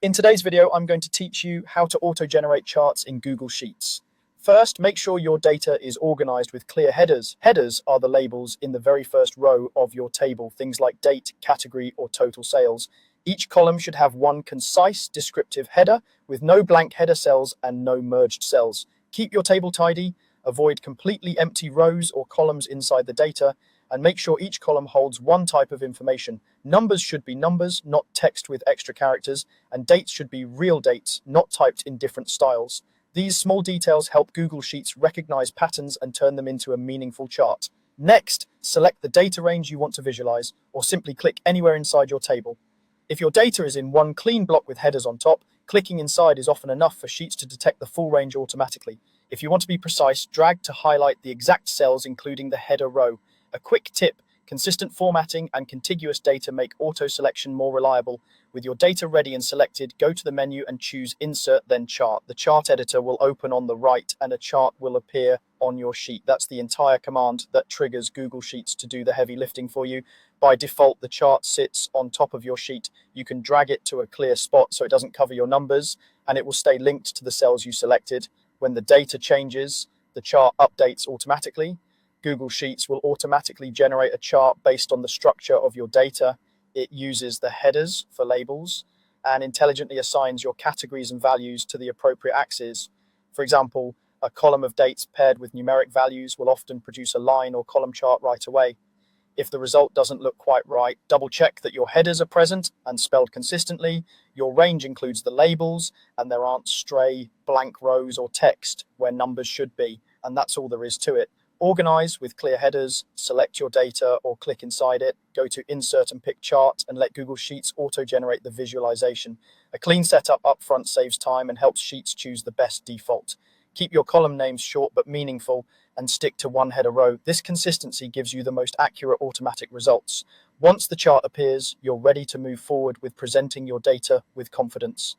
In today's video, I'm going to teach you how to auto-generate charts in Google Sheets. First, make sure your data is organized with clear headers. Headers are the labels in the very first row of your table, things like date, category, or total sales. Each column should have one concise, descriptive header with no blank header cells and no merged cells. Keep your table tidy, avoid completely empty rows or columns inside the data, and make sure each column holds one type of information. Numbers should be numbers, not text with extra characters, and dates should be real dates, not typed in different styles. These small details help Google Sheets recognize patterns and turn them into a meaningful chart. Next, select the data range you want to visualize, or simply click anywhere inside your table. If your data is in one clean block with headers on top, clicking inside is often enough for Sheets to detect the full range automatically. If you want to be precise, drag to highlight the exact cells, including the header row. A quick tip: consistent formatting and contiguous data make auto selection more reliable. With your data ready and selected, go to the menu and choose Insert, then Chart. The chart editor will open on the right and a chart will appear on your sheet. That's the entire command that triggers Google Sheets to do the heavy lifting for you. By default, the chart sits on top of your sheet. You can drag it to a clear spot so it doesn't cover your numbers, and it will stay linked to the cells you selected. When the data changes, the chart updates automatically. Google Sheets will automatically generate a chart based on the structure of your data. It uses the headers for labels and intelligently assigns your categories and values to the appropriate axes. For example, a column of dates paired with numeric values will often produce a line or column chart right away. If the result doesn't look quite right, double check that your headers are present and spelled consistently. Your range includes the labels and there aren't stray blank rows or text where numbers should be. And that's all there is to it. Organize with clear headers, select your data or click inside it, go to Insert and pick Chart, and let Google Sheets auto-generate the visualization. A clean setup up front saves time and helps Sheets choose the best default. Keep your column names short but meaningful and stick to one header row. This consistency gives you the most accurate automatic results. Once the chart appears, you're ready to move forward with presenting your data with confidence.